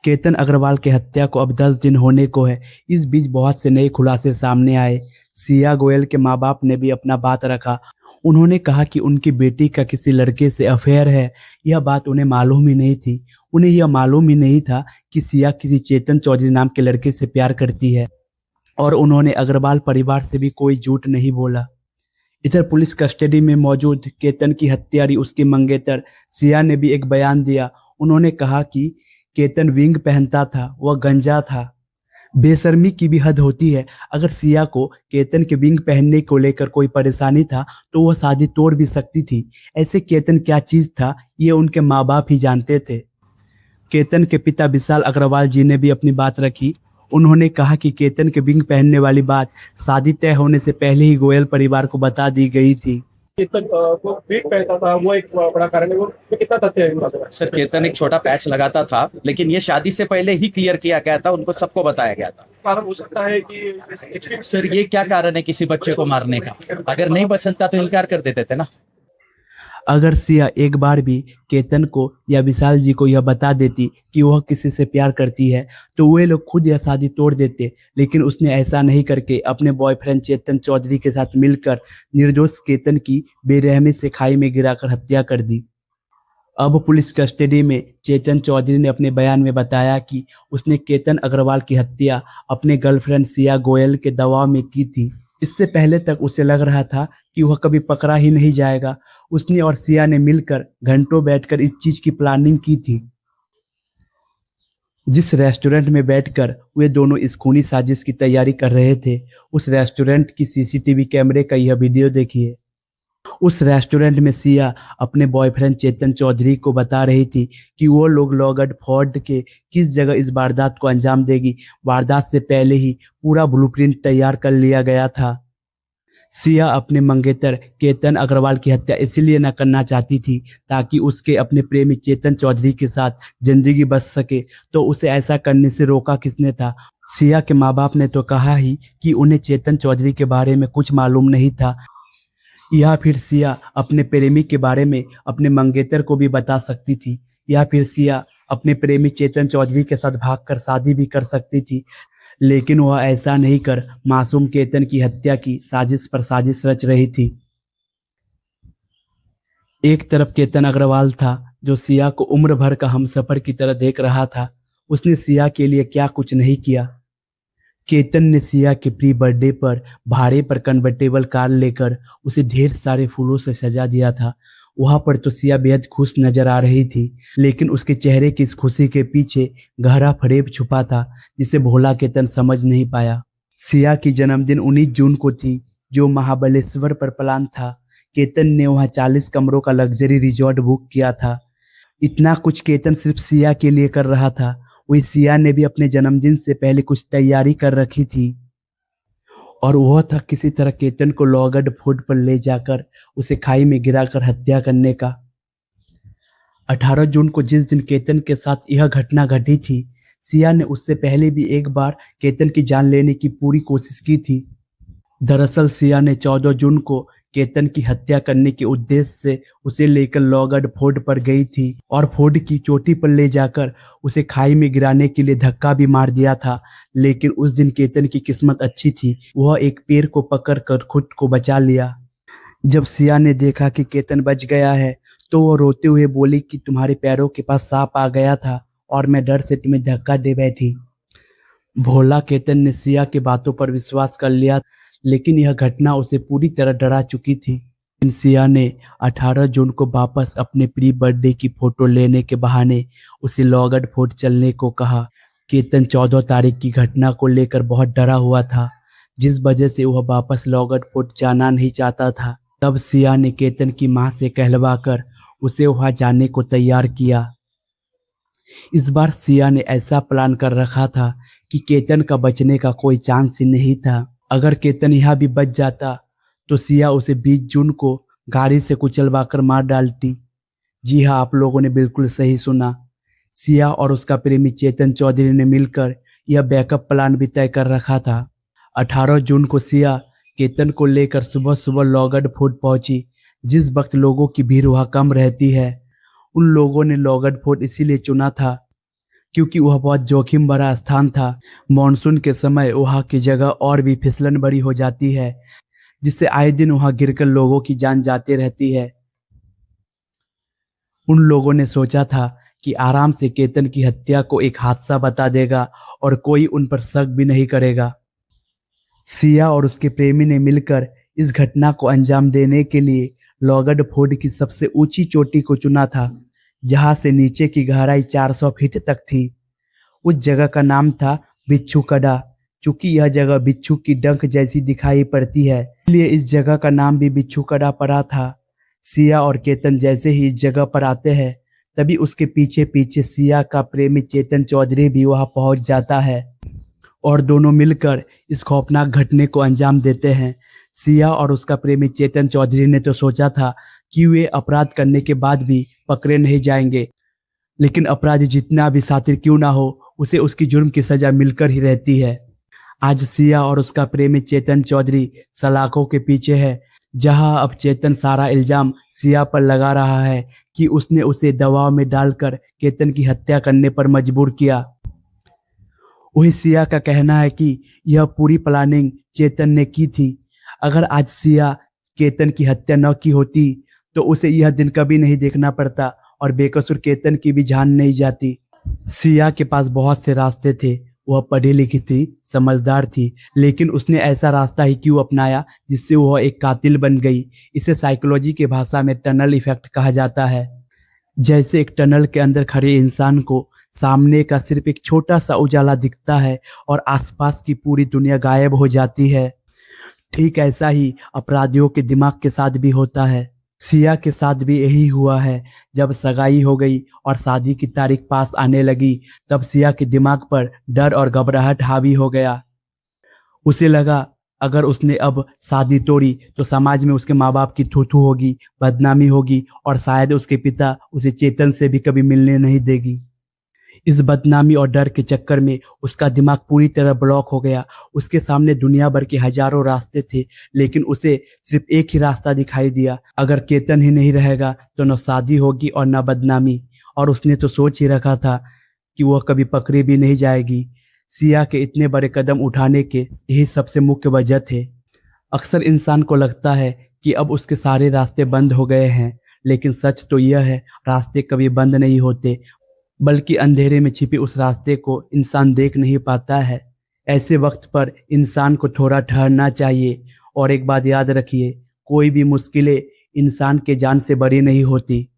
केतन अग्रवाल की हत्या को अब 10 दिन होने को है। इस बीच बहुत से नए खुलासे सामने आए। सिया गोयल के माँ बाप ने भी अपना बात रखा। उन्होंने कहा कि उनकी बेटी का किसी लड़के से अफेयर है। यह बात उन्हें मालूम ही नहीं थी। उन्हें यह मालूम ही नहीं था कि सिया किसी चेतन चौधरी नाम के लड़के से प्यार करती है। और उन्होंने अग्रवाल परिवार से भी कोई झूठ नहीं बोला। इधर पुलिस कस्टडी में मौजूद केतन की हत्यारी उसकी मंगेतर सिया ने भी एक बयान दिया। उन्होंने कहा कि केतन विंग पहनता था, वह गंजा था। बेशर्मी की भी हद होती है। अगर सिया को केतन के विंग पहनने को लेकर कोई परेशानी था तो वह शादी तोड़ भी सकती थी। ऐसे केतन क्या चीज था ये उनके माँ बाप ही जानते थे। केतन के पिता विशाल अग्रवाल जी ने भी अपनी बात रखी। उन्होंने कहा कि केतन के विंग पहनने वाली बात शादी तय होने से पहले ही गोयल परिवार को बता दी गई थी। केतन वो वेट पहनता था, वो एक बड़ा कारण है। वो कितना तथ्य है इन बातों का? सर, केतन एक छोटा पैच लगाता था, लेकिन ये शादी से पहले ही क्लियर किया गया था, उनको सबको बताया गया था। कारण हो सकता है कि सर, ये क्या कारण है किसी बच्चे को मारने का? अगर नहीं पसंद था तो इनकार कर देते थे ना। अगर सिया एक बार भी केतन को या विशाल जी को यह बता देती कि वह किसी से प्यार करती है तो वे लोग खुद यह शादी तोड़ देते। लेकिन उसने ऐसा नहीं करके अपने बॉयफ्रेंड चेतन चौधरी के साथ मिलकर निर्दोष केतन की बेरहमी से खाई में गिराकर हत्या कर दी। अब पुलिस कस्टडी में चेतन चौधरी ने अपने बयान में बताया कि उसने केतन अग्रवाल की हत्या अपने गर्लफ्रेंड सिया गोयल के दबाव में की थी। इससे पहले तक उसे लग रहा था कि वह कभी पकड़ा ही नहीं जाएगा। उसने और सिया ने मिलकर घंटों बैठकर इस चीज की प्लानिंग की थी। जिस रेस्टोरेंट में बैठकर वे दोनों इस खूनी साजिश की तैयारी कर रहे थे, उस रेस्टोरेंट की सीसीटीवी कैमरे का यह वीडियो देखिए। उस रेस्टोरेंट में सिया अपने बॉयफ्रेंड चेतन चौधरी को बता रही थी कि वो लोग लॉगर्ड फोर्ट के किस जगह इस वारदात को अंजाम देगी। वारदात से पहले ही पूरा ब्लूप्रिंट तैयार कर लिया गया था। सिया अपने मंगेतर केतन अग्रवाल की हत्या इसलिए न करना चाहती थी ताकि उसके अपने प्रेमी चेतन चौधरी के साथ जिंदगी बच सके। तो उसे ऐसा करने से रोका किसने था? सिया के माँ बाप ने तो कहा ही कि उन्हें चेतन चौधरी के बारे में कुछ मालूम नहीं था। या फिर सिया अपने प्रेमी के बारे में अपने मंगेतर को भी बता सकती थी। या फिर सिया अपने प्रेमी चेतन चौधरी के साथ भागकर शादी भी कर सकती थी। लेकिन वह ऐसा नहीं कर मासूम केतन की हत्या की साजिश पर साजिश रच रही थी। एक तरफ केतन अग्रवाल था जो सिया को उम्र भर का हमसफर की तरह देख रहा था। उसने सिया के लिए क्या कुछ नहीं किया। केतन ने सिया के प्री बर्थडे पर भाड़े पर कन्वर्टेबल कार लेकर उसे ढेर सारे फूलों से सजा दिया था। वहां पर तो सिया बेहद खुश नजर आ रही थी, लेकिन उसके चेहरे की इस खुशी के पीछे गहरा फरेब छुपा था जिसे भोला केतन समझ नहीं पाया। सिया की जन्मदिन 19 जून को थी, जो महाबलेश्वर पर प्लान था। केतन ने वहां 40 कमरों का लग्जरी रिजॉर्ट बुक किया था। इतना कुछ केतन सिर्फ सिया के लिए कर रहा था। वही सिया ने भी अपने जन्मदिन से पहले कुछ तैयारी कर रखी थी, और वह था किसी तरह केतन को लॉगर्ड फोर्ट पर ले जाकर उसे खाई में गिराकर हत्या करने का। 18 जून को जिस दिन केतन के साथ यह घटना घटी थी, सिया ने उससे पहले भी एक बार केतन की जान लेने की पूरी कोशिश की थी। दरअसल सिया ने 14 जून को केतन की हत्या करने के उद्देश्य से उसे लेकर लॉगर्ड फोर्ट पर गई थी और फोर्ट की चोटी पर ले जाकर उसे खाई में गिराने के लिए धक्का भी मार दिया था। लेकिन उस दिन केतन की किस्मत अच्छी थी, वह एक पेड़ को पकड़कर खुद को बचा लिया। जब सिया ने देखा कि केतन बच गया है तो वह रोते हुए बोली कि तुम्हारे पैरों के पास सांप आ गया था और मैं डर से तुम्हें धक्का दे बैठी। भोला केतन ने सिया की बातों पर विश्वास कर लिया, लेकिन यह घटना उसे पूरी तरह डरा चुकी थी। सिया ने 18 जून को वापस अपने प्री बर्थडे की फोटो लेने के बहाने उसे लॉगर्ड फोर्ट चलने को कहा। केतन 14 तारीख की घटना को लेकर बहुत डरा हुआ था, जिस वजह से वह वापस लॉगर्ड फोर्ट जाना नहीं चाहता था। तब सिया ने केतन की मां से कहलवाकर उसे वहां जाने को तैयार किया। इस बार सिया ने ऐसा प्लान कर रखा था कि केतन का बचने का कोई चांस ही नहीं था। अगर केतन यहाँ भी बच जाता तो सिया उसे 20 जून को गाड़ी से कुचलवाकर मार डालती। जी हाँ, आप लोगों ने बिल्कुल सही सुना। सिया और उसका प्रेमी चेतन चौधरी ने मिलकर यह बैकअप प्लान भी तय कर रखा था। 18 जून को सिया केतन को लेकर सुबह सुबह लॉगर्ड फोर्ट पहुंची। जिस वक्त लोगों की भीड़ वहां कम रहती है, उन लोगों ने लॉगर्ड फोर्ट इसीलिए चुना था क्योंकि वह बहुत जोखिम भरा स्थान था। मॉनसून के समय वहाँ की जगह और भी फिसलन बड़ी हो जाती है, जिससे आए दिन वहाँ गिरकर लोगों की जान जाती रहती है। उन लोगों ने सोचा था कि आराम से केतन की हत्या को एक हादसा बता देगा और कोई उन पर शक भी नहीं करेगा। सिया और उसके प्रेमी ने मिलकर इस घटना को अंजाम देने के लिए लॉगड फोर्ड की सबसे ऊंची चोटी को चुना था, जहां से नीचे की गहराई 400 फीट तक थी। उस जगह का नाम था बिच्छू कड़ा। चूंकि यह जगह बिच्छू की डंक जैसी दिखाई पड़ती है, इसलिए इस जगह का नाम भी बिच्छू कड़ा पड़ा था। सिया और केतन जैसे ही इस जगह पर आते हैं, तभी उसके पीछे पीछे सिया का प्रेमी चेतन चौधरी भी वहां पहुंच जाता है और दोनों मिलकर इस खौफनाक घटने को अंजाम देते हैं। सिया और उसका प्रेमी चेतन चौधरी ने तो सोचा था कि वे अपराध करने के बाद भी पकड़े नहीं जाएंगे, लेकिन अपराधी जितना भी शातिर क्यों ना हो, उसे उसकी जुर्म की सजा मिलकर ही रहती है। आज सिया और उसका प्रेमी चेतन चौधरी सलाखों के पीछे है, जहां अब चेतन सारा इल्जाम सिया पर लगा रहा है कि उसने उसे दबाव में डालकर केतन की हत्या करने पर मजबूर किया। वही सिया का कहना है कि यह पूरी प्लानिंग चेतन ने की थी। अगर आज सिया केतन की हत्या न की होती तो उसे यह दिन कभी नहीं देखना पड़ता और बेकसूर केतन की भी जान नहीं जाती। सिया के पास बहुत से रास्ते थे। वह पढ़ी लिखी थी, समझदार थी, लेकिन उसने ऐसा रास्ता ही क्यों अपनाया जिससे वह एक कातिल बन गई। इसे साइकोलॉजी की भाषा में टनल इफेक्ट कहा जाता है। जैसे एक टनल के अंदर खड़े इंसान को सामने का सिर्फ एक छोटा सा उजाला दिखता है और आसपास की पूरी दुनिया गायब हो जाती है। ठीक ऐसा ही अपराधियों के दिमाग के साथ भी होता है। सिया के साथ भी यही हुआ है। जब सगाई हो गई और शादी की तारीख पास आने लगी, तब सिया के दिमाग पर डर और घबराहट हावी हो गया। उसे लगा अगर उसने अब शादी तोड़ी तो समाज में उसके माँ बाप की थू-थू होगी, बदनामी होगी और शायद उसके पिता उसे चेतन से भी कभी मिलने नहीं देगी। इस बदनामी और डर के चक्कर में उसका दिमाग पूरी तरह ब्लॉक हो गया। उसके सामने दुनिया भर के हजारों रास्ते थे, लेकिन उसे सिर्फ एक ही रास्ता दिखाई दिया। अगर केतन ही नहीं रहेगा तो न शादी होगी और न बदनामी। और उसने तो सोच ही रखा था कि वह कभी पकड़ी भी नहीं जाएगी। सिया के इतने बड़े कदम उठाने के यही सबसे मुख्य वजह थे। अक्सर इंसान को लगता है कि अब उसके सारे रास्ते बंद हो गए हैं, लेकिन सच तो यह है रास्ते कभी बंद नहीं होते, बल्कि अंधेरे में छिपे उस रास्ते को इंसान देख नहीं पाता है। ऐसे वक्त पर इंसान को थोड़ा ठहरना चाहिए। और एक बात याद रखिए, कोई भी मुश्किलें इंसान के जान से बड़ी नहीं होती।